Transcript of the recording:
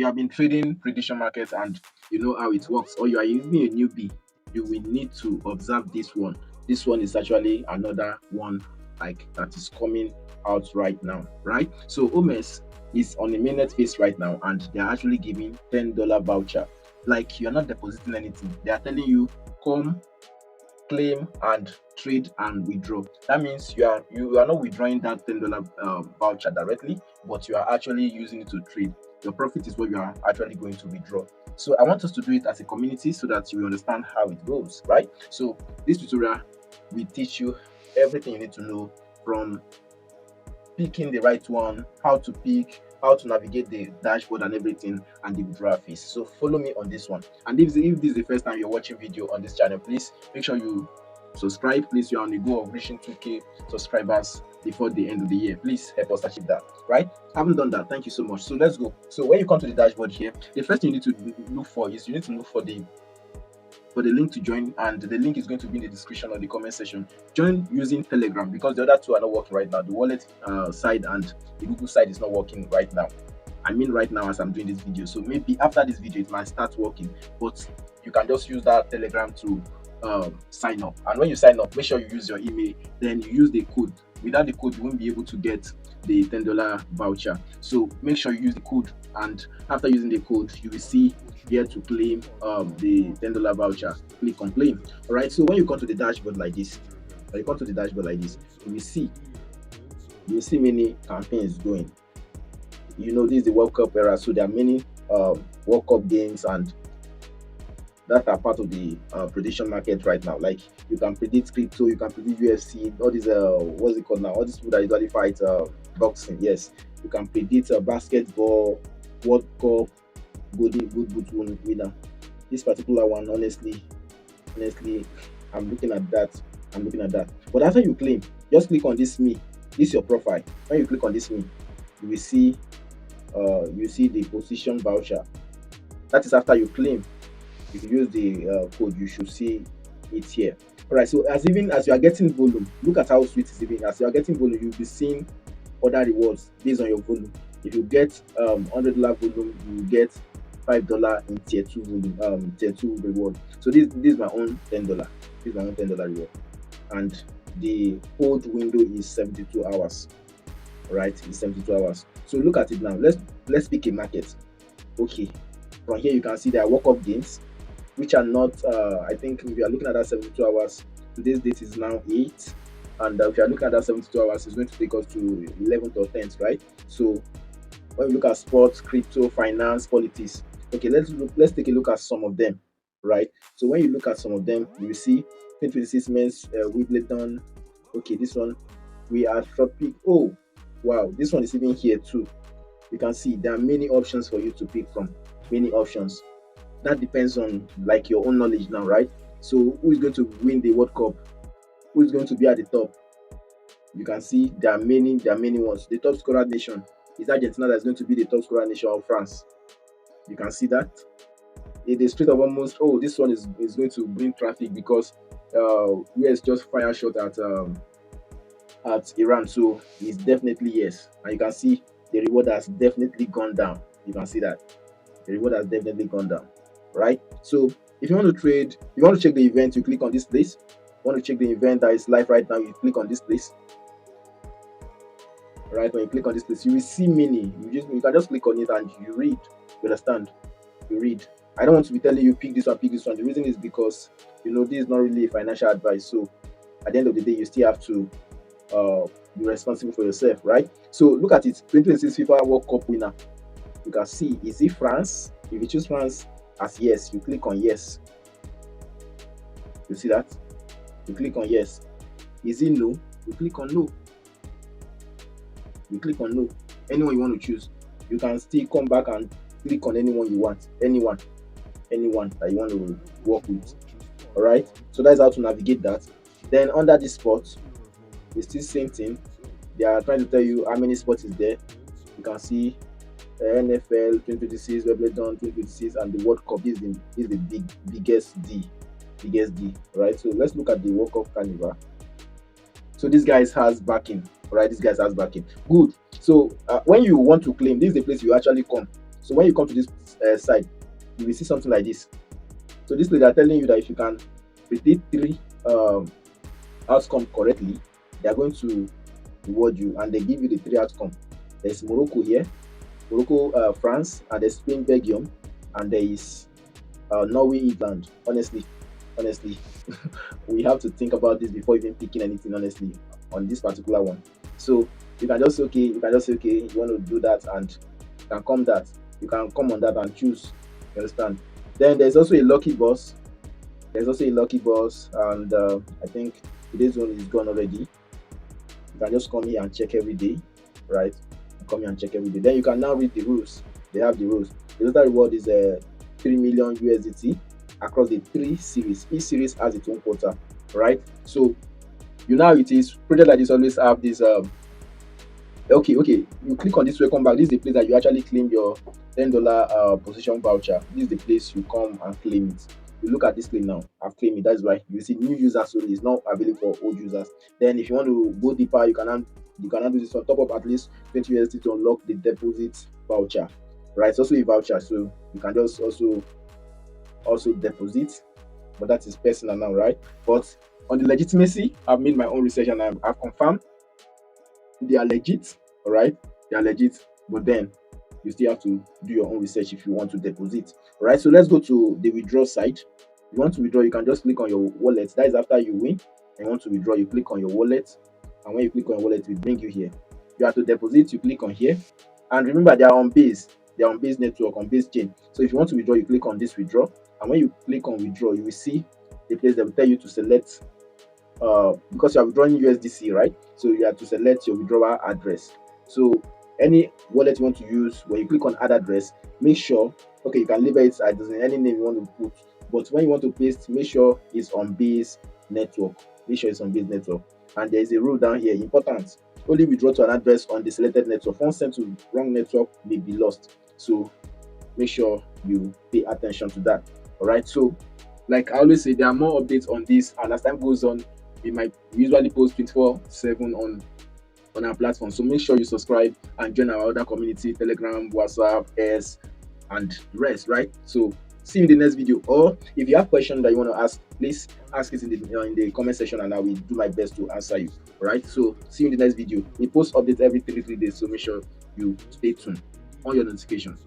you have been trading prediction markets and you know how it works, or you are even a newbie, you will need to observe this one. This one is actually another one like that is coming out right now, right? So OmenX is on a mainnet phase right now, and they are actually giving $10 voucher. Like, you're not depositing anything. They are telling you, come, claim and trade and withdraw. That means you are not withdrawing that $10 voucher directly, but you are actually using it to trade. Your profit is what you are actually going to withdraw. So I want us to do it as a community so that you will understand how it goes, right? So this tutorial will teach you everything you need to know, from picking the right one, how to pick, how to navigate the dashboard and everything, and the withdrawal phase. So follow me on this one. And if this is the first time you're watching video on this channel, please make sure you subscribe. Please, you're on the goal of reaching 2K subscribers before the end of the year. Please help us achieve that, right? Haven't done that, thank you so much. So let's go. So when you come to the dashboard here, the first thing you need to look for is you need to look for the link to join, and the link is going to be in the description or the comment section. Join using Telegram, because the other two are not working right now. The wallet side and the Google side is not working right now. I mean right now as I'm doing this video. So maybe after this video it might start working, but you can just use that Telegram to sign up. And when you sign up, make sure you use your email, then you use the code. Without the code, you won't be able to get the $10 voucher. So make sure you use the code, and after using the code, you will see here to claim the $10 voucher. Click on claim. All right, so when you come to the dashboard like this, you will see many campaigns going. You know, this is the World Cup era, so there are many World Cup games and that are part of the prediction market right now. Like, you can predict crypto, you can predict UFC, all these what's it called now, all these people that usually fight boxing. Yes, you can predict basketball, World Cup, good boot winner. This particular one, honestly, I'm looking at that. But after you claim, just click on this me. This is your profile. When you click on this me, you will see the position voucher. That is after you claim. If you use the code, you should see it here. All right, so as you are getting volume, look at how sweet it is. Even as you are getting volume, you'll be seeing other rewards based on your volume. If you get $100 volume, you will get $5 in tier 2 volume, tier 2 reward. So this is my own $10. This is my own $10 reward, and the hold window is 72 hours. All right, it's 72 hours. So look at it now. Let's pick a market. Okay, from here you can see there are World Cup games, which are not I think if you are looking at that 72 hours, today's date is now 8, and if you are looking at that 72 hours, it's going to take us to 11th or 10th, right? So when you look at sports, crypto, finance, politics, okay, let's take a look at some of them, right? So when you look at some of them, you will see 2026 men's Wimbledon. Okay, this one we are tropic. Oh wow, this one is even here too. You can see there are many options for you to pick from. Many options. That depends on like your own knowledge now, right? So who is going to win the World Cup? Who is going to be at the top? You can see there are many ones. The top scorer nation is Argentina. That's going to be the top scorer nation of France. You can see that. In the Strait of Hormuz, oh, this one is going to bring traffic because US just fire shot at Iran. So it's definitely yes. And you can see the reward has definitely gone down. You can see that the reward has definitely gone down, right? So if you want to trade, you want to check the event, you click on this place. You want to check the event that is live right now, you click on this place. Right, when you click on this place, you will see many. You can just click on it and you read. You understand? You read. I don't want to be telling you pick this one, pick this one. The reason is because you know this is not really financial advice. So at the end of the day, you still have to be responsible for yourself, right? So look at it. 2026 FIFA World Cup winner. You can see, is it France? If you choose France as yes, you click on yes. You see that? You click on yes. Is it no? You click on no. You click on no. Anyone you want to choose. You can still come back and click on anyone you want. Anyone that you want to work with. All right. So that's how to navigate that. Then under this spot, it's still same thing. They are trying to tell you how many spots is there. You can see NFL 2026, Wimbledon 2026, and the World Cup. This is the biggest D. Right. So let's look at the World Cup Carnival. So this guy has backing. Right, this guy has backing. Good. So when you want to claim, this is the place you actually come. So when you come to this side, you will see something like this. So this they are telling you that if you can predict three outcome correctly, they are going to reward you, and they give you the three outcome. There's Morocco here, Morocco, France, and there's Spain, Belgium, and there is Norway, England. Honestly, we have to think about this before even picking anything. Honestly, on this particular one, so you can just say okay, you want to do that, and you can come on that and choose. You understand? Then there's also a lucky boss. There's also a lucky boss, and I think today's one is gone already. You can just come here and check every day, right? Come here and check every day. Then you can now read the rules. They have the rules. The total reward is 3 million USDT across the three series. Each series has its own quota, right? So you know how it is. Project like this always have this. Okay. You click on this welcome back. This is the place that you actually claim your $10 position voucher. This is the place you come and claim it. You look at this claim now. I've claimed it. That's why you see new users only. It's not available for old users. Then if you want to go deeper, you can do this on top of at least 20 USD to unlock the deposit voucher. Right? It's also a voucher, so you can just also deposit, but that is personal now, right? But on the legitimacy, I've made my own research and I've confirmed they are legit. All right, they are legit, but then you still have to do your own research if you want to deposit. All right, so let's go to the withdraw side. If you want to withdraw, you can just click on your wallet. That is after you win and you want to withdraw, you click on your wallet, and when you click on your wallet, it will bring you here. You have to deposit, you click on here, and remember they are on base. They are on base network, on base chain. So if you want to withdraw, you click on this withdraw, and when you click on withdraw, you will see the place that will tell you to select because you are withdrawing USDC, right? So you have to select your withdrawal address. So any wallet you want to use, when you click on add address, make sure, okay, you can leave it as any name you want to put, but when you want to paste, make sure it's on base network. Make sure it's on base network. And there is a rule down here, important. Only withdraw to an address on the selected network. Once sent to wrong network may be lost. So make sure you pay attention to that. All right. So like I always say, there are more updates on this, and as time goes on, we might usually post 24/7 on our platform. So make sure you subscribe and join our other community, Telegram, WhatsApp, S, and the rest, right? So see you in the next video. Or if you have questions that you want to ask, please ask it in the comment section, and I will do my best to answer you. All right. So see you in the next video. We post updates every 3 days, so make sure you stay tuned on your notifications.